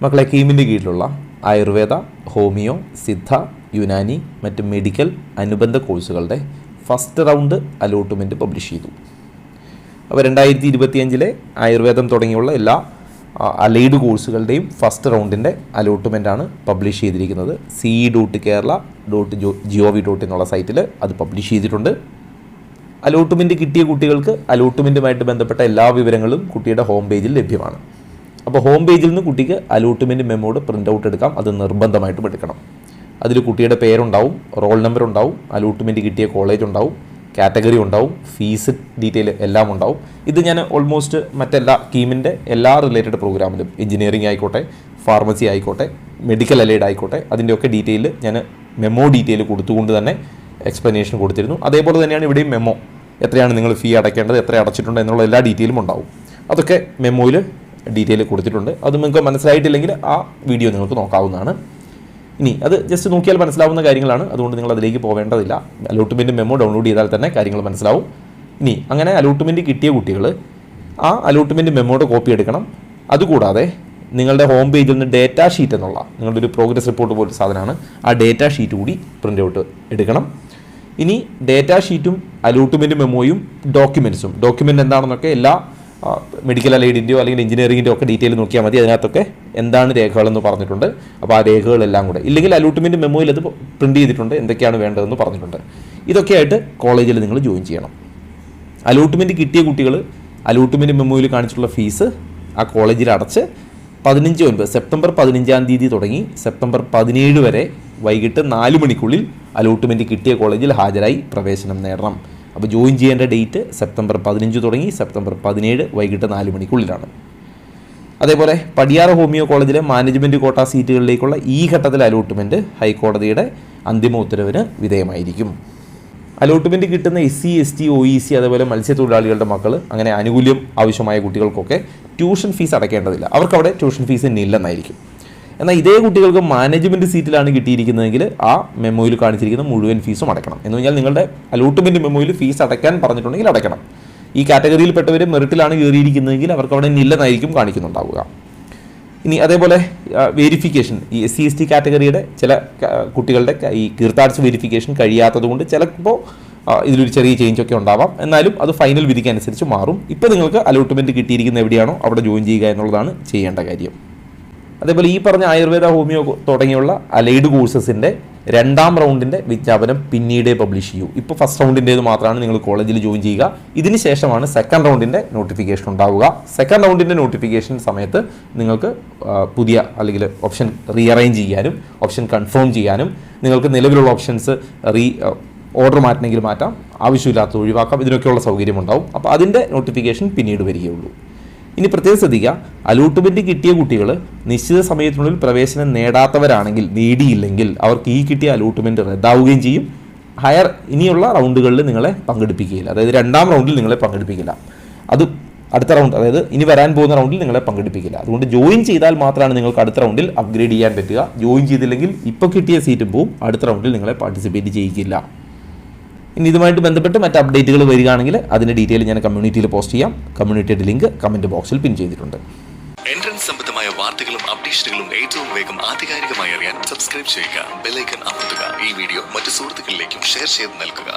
മക്കളെ, കീമിൻ്റെ കീഴിലുള്ള ആയുർവേദ, ഹോമിയോ, സിദ്ധ, യുനാനി മറ്റ് മെഡിക്കൽ അനുബന്ധ കോഴ്സുകളുടെ ഫസ്റ്റ് റൗണ്ട് അലോട്ട്മെൻറ്റ് പബ്ലിഷ് ചെയ്തു. അപ്പോൾ 2025 ആയുർവേദം തുടങ്ങിയുള്ള എല്ലാ അലൈഡ് കോഴ്സുകളുടെയും ഫസ്റ്റ് റൗണ്ടിൻ്റെ അലോട്ട്മെൻറ്റാണ് പബ്ലിഷ് ചെയ്തിരിക്കുന്നത്. ce.kerala.gov.in എന്നുള്ള സൈറ്റിൽ അത് പബ്ലിഷ് ചെയ്തിട്ടുണ്ട്. അലോട്ട്മെൻറ്റ് കിട്ടിയ കുട്ടികൾക്ക് അലോട്ട്മെൻറ്റുമായിട്ട് ബന്ധപ്പെട്ട എല്ലാ വിവരങ്ങളും കുട്ടിയുടെ ഹോം പേജിൽ ലഭ്യമാണ്. അപ്പോൾ ഹോം പേജിൽ നിന്ന് കുട്ടിക്ക് അലോട്ട്മെൻറ്റ് മെമ്മോയുടെ പ്രിൻ്റ് ഔട്ട് എടുക്കാം. അത് നിർബന്ധമായിട്ടും എടുക്കണം. അതിൽ കുട്ടിയുടെ പേരുണ്ടാവും, റോൾ നമ്പർ ഉണ്ടാവും, അലോട്ട്മെൻറ്റ് കിട്ടിയ കോളേജ് ഉണ്ടാവും, കാറ്റഗറി ഉണ്ടാവും, ഫീസ് ഡീറ്റെയിൽ എല്ലാം ഉണ്ടാവും. ഇത് ഞാൻ ഓൾമോസ്റ്റ് മറ്റെല്ലാ കീമിൻ്റെ എല്ലാ റിലേറ്റഡ് പ്രോഗ്രാമിലും, എഞ്ചിനീയറിംഗ് ആയിക്കോട്ടെ, ഫാർമസി ആയിക്കോട്ടെ, മെഡിക്കൽ അലൈഡ് ആയിക്കോട്ടെ, അതിൻ്റെയൊക്കെ ഡീറ്റെയിൽ ഞാൻ മെമ്മോ ഡീറ്റെയിൽ കൊടുത്തുകൊണ്ട് തന്നെ എക്സ്പ്ലനേഷൻ കൊടുത്തിരുന്നു. അതേപോലെ തന്നെയാണ് ഇവിടെയും മെമ്മോ, എത്രയാണ് നിങ്ങൾ ഫീ അടയ്ക്കേണ്ടത്, എത്ര അടച്ചിട്ടുണ്ട് എന്നുള്ള എല്ലാ ഡീറ്റെയിലും ഉണ്ടാവും. അതൊക്കെ മെമ്മോയിൽ ഡീറ്റെയിൽ കൊടുത്തിട്ടുണ്ട്. അത് നിങ്ങൾക്ക് മനസ്സിലായിട്ടില്ലെങ്കിൽ ആ വീഡിയോ നിങ്ങൾക്ക് നോക്കാവുന്നതാണ്. ഇനി അത് ജസ്റ്റ് നോക്കിയാൽ മനസ്സിലാവുന്ന കാര്യങ്ങളാണ്, അതുകൊണ്ട് നിങ്ങൾ അതിലേക്ക് പോവേണ്ടതില്ല. അലോട്ട്മെൻറ്റ് മെമ്മോ ഡൗൺലോഡ് ചെയ്താൽ തന്നെ കാര്യങ്ങൾ മനസ്സിലാവും. ഇനി അങ്ങനെ അലോട്ട്മെൻറ്റ് കിട്ടിയ കുട്ടികൾ ആ അലോട്ട്മെൻറ്റ് മെമ്മോയുടെ കോപ്പി എടുക്കണം. അതുകൂടാതെ നിങ്ങളുടെ ഹോം പേജിൽ നിന്ന് ഡേറ്റാ ഷീറ്റ് എന്നുള്ള നിങ്ങളുടെ ഒരു പ്രോഗ്രസ് റിപ്പോർട്ട് പോലൊരു സാധനമാണ്, ആ ഡേറ്റാ ഷീറ്റ് കൂടി പ്രിൻ്റ് ഔട്ട് എടുക്കണം. ഇനി ഡേറ്റാ ഷീറ്റും അലോട്ട്മെൻറ്റ് മെമ്മോയും ഡോക്യുമെൻ്റ് എന്താണെന്നൊക്കെ എല്ലാ മെഡിക്കൽ അലൈഡിൻ്റെയോ അല്ലെങ്കിൽ എഞ്ചിനീയറിംഗിൻ്റെയോ ഒക്കെ ഡീറ്റെയിൽ നോക്കിയാൽ മതി. അതിനകത്തൊക്കെ എന്താണ് രേഖകളെന്ന് പറഞ്ഞിട്ടുണ്ട്. അപ്പോൾ ആ രേഖകളെല്ലാം കൂടെ, ഇല്ലെങ്കിൽ അലോട്ട്മെൻറ്റ് മെമ്മോയിൽ അത് പ്രിൻ്റ് ചെയ്തിട്ടുണ്ട്, എന്തൊക്കെയാണ് വേണ്ടതെന്ന് പറഞ്ഞിട്ടുണ്ട്. ഇതൊക്കെയായിട്ട് കോളേജിൽ നിങ്ങൾ ജോയിൻ ചെയ്യണം. അലോട്ട്മെൻറ്റ് കിട്ടിയ കുട്ടികൾ അലോട്ട്മെൻറ്റ് മെമ്മോയിൽ കാണിച്ചിട്ടുള്ള ഫീസ് ആ കോളേജിൽ അടച്ച് സെപ്റ്റംബർ 15 തുടങ്ങി സെപ്റ്റംബർ 17 വരെ വൈകിട്ട് 4 മണിക്കുള്ളിൽ അലോട്ട്മെൻറ്റ് കിട്ടിയ കോളേജിൽ ഹാജരായി പ്രവേശനം നേടണം. അപ്പോൾ ജോയിൻ ചെയ്യേണ്ട ഡേറ്റ് സെപ്റ്റംബർ 15 തുടങ്ങി സെപ്റ്റംബർ 17 വൈകിട്ട് 4 മണിക്കുള്ളിലാണ്. അതേപോലെ പടിയാറ ഹോമിയോ കോളേജിലെ മാനേജ്മെൻറ്റ് കോട്ട സീറ്റുകളിലേക്കുള്ള ഈ ഘട്ടത്തിലെ അലോട്ട്മെൻറ്റ് ഹൈക്കോടതിയുടെ അന്തിമ ഉത്തരവിന് വിധേയമായിരിക്കും. അലോട്ട്മെൻറ്റ് കിട്ടുന്ന SC, ST, OEC അതേപോലെ മത്സ്യത്തൊഴിലാളികളുടെ മക്കൾ, അങ്ങനെ ആനുകൂല്യം ആവശ്യമായ കുട്ടികൾക്കൊക്കെ ട്യൂഷൻ ഫീസ് അടയ്ക്കേണ്ടതില്ല. അവർക്കവിടെ ട്യൂഷൻ ഫീസ് ഇല്ലെന്നായിരിക്കും. എന്നാൽ ഇതേ കുട്ടികൾക്ക് മാനേജ്മെൻറ്റ് സീറ്റിലാണ് കിട്ടിയിരിക്കുന്നതെങ്കിൽ ആ മെമ്മോയിൽ കാണിച്ചിരിക്കുന്ന മുഴുവൻ ഫീസും അടയ്ക്കണം. എന്ന് പറഞ്ഞാൽ നിങ്ങളുടെ അലോട്ട്മെൻറ്റ് മെമ്മോയിൽ ഫീസ് അടയ്ക്കാൻ പറഞ്ഞിട്ടുണ്ടെങ്കിൽ അടയ്ക്കണം. ഈ കാറ്റഗറിയിൽപ്പെട്ടവർ മെറിറ്റിലാണ് കയറിയിരിക്കുന്നതെങ്കിൽ അവർക്ക് അവിടെ ഇല്ലെന്നായിരിക്കും കാണിക്കുന്നുണ്ടാവുക. ഇനി അതേപോലെ വെരിഫിക്കേഷൻ, ഈ SC, ST കാറ്റഗറിയുടെ ചില കുട്ടികളുടെ ഈ കീർത്താർട്സ് വെരിഫിക്കേഷൻ കഴിയാത്തത് കൊണ്ട് ചിലപ്പോൾ ഇതിലൊരു ചെറിയ ചേഞ്ചൊക്കെ ഉണ്ടാവാം. എന്നാലും അത് ഫൈനൽ വിധിക്കനുസരിച്ച് മാറും. ഇപ്പോൾ നിങ്ങൾക്ക് അലോട്ട്മെൻറ്റ് കിട്ടിയിരിക്കുന്ന എവിടെയാണോ അവിടെ ജോയിൻ ചെയ്യുക എന്നുള്ളതാണ് ചെയ്യേണ്ട കാര്യം. അതേപോലെ ഈ പറഞ്ഞ ആയുർവേദ, ഹോമിയോ തുടങ്ങിയുള്ള അലൈഡ് കോഴ്സസിൻ്റെ 2ാം റൗണ്ടിൻ്റെ വിജ്ഞാപനം പിന്നീടേ പബ്ലിഷ് ചെയ്യൂ. ഇപ്പോൾ ഫസ്റ്റ് റൗണ്ടിൻ്റേത് മാത്രമാണ് നിങ്ങൾ കോളേജിൽ ജോയിൻ ചെയ്യുക. ഇതിന് ശേഷമാണ് സെക്കൻഡ് റൗണ്ടിൻ്റെ നോട്ടിഫിക്കേഷൻ ഉണ്ടാവുക. സെക്കൻഡ് റൗണ്ടിൻ്റെ നോട്ടിഫിക്കേഷൻ സമയത്ത് നിങ്ങൾക്ക് പുതിയ അല്ലെങ്കിൽ ഓപ്ഷൻ റീഅറേഞ്ച് ചെയ്യാനും ഓപ്ഷൻ കൺഫേം ചെയ്യാനും, നിങ്ങൾക്ക് നിലവിലുള്ള ഓപ്ഷൻസ് ഓർഡർ മാറ്റണമെങ്കിൽ മാറ്റാം, ആവശ്യമില്ലാത്ത ഒഴിവാക്കാം, ഇതിനൊക്കെയുള്ള സൗകര്യമുണ്ടാവും. അപ്പോൾ അതിൻ്റെ നോട്ടിഫിക്കേഷൻ പിന്നീട് വരികയുള്ളൂ. ഇനി പ്രത്യേകം ശ്രദ്ധിക്കുക, അലോട്ട്മെൻറ്റ് കിട്ടിയ കുട്ടികൾ നിശ്ചിത സമയത്തിനുള്ളിൽ പ്രവേശനം നേടിയില്ലെങ്കിൽ അവർക്ക് ഈ കിട്ടിയ അലോട്ട്മെൻറ്റ് റദ്ദാവുകയും ചെയ്യും. ഇനിയുള്ള റൗണ്ടുകളിൽ നിങ്ങളെ പങ്കെടുപ്പിക്കുകയില്ല. അതായത് 2ാം റൗണ്ടിൽ നിങ്ങളെ പങ്കെടുപ്പിക്കില്ല. അത് അടുത്ത റൗണ്ട്, അതായത് ഇനി വരാൻ പോകുന്ന റൗണ്ടിൽ നിങ്ങളെ പങ്കെടുപ്പിക്കില്ല. അതുകൊണ്ട് ജോയിൻ ചെയ്താൽ മാത്രമാണ് നിങ്ങൾക്ക് അടുത്ത റൗണ്ടിൽ അപ്ഗ്രേഡ് ചെയ്യാൻ പറ്റുക. ജോയിൻ ചെയ്തില്ലെങ്കിൽ ഇപ്പോൾ കിട്ടിയ സീറ്റും പോവും, അടുത്ത റൗണ്ടിൽ നിങ്ങളെ പാർട്ടിസിപ്പേറ്റ് ചെയ്യിക്കില്ല. ഇനി ഇതുമായിട്ട് ബന്ധപ്പെട്ട് മറ്റ് അപ്ഡേറ്റുകൾ വരികയാണെങ്കിൽ അതിൻ്റെ ഡീറ്റെയിൽ ഞാൻ കമ്മ്യൂണിറ്റിയിൽ പോസ്റ്റ് ചെയ്യാം. കമ്മ്യൂണിറ്റിയുടെ ലിങ്ക് കമൻറ്റ് ബോക്സിൽ പിൻ ചെയ്തിട്ടുണ്ട്. എൻട്രൻസ് സംബന്ധമായ വാർത്തകളും അപ്ഡേഷനുകളും ഏറ്റവും വേഗം ആധികാരികമായി അറിയാൻ സബ്സ്ക്രൈബ് ചെയ്യുക, ബെൽ ഐക്കൺ അമർത്തുക. ഈ വീഡിയോ മറ്റു സുഹൃത്തുക്കളിലേക്കും ഷെയർ ചെയ്ത് നൽകുക.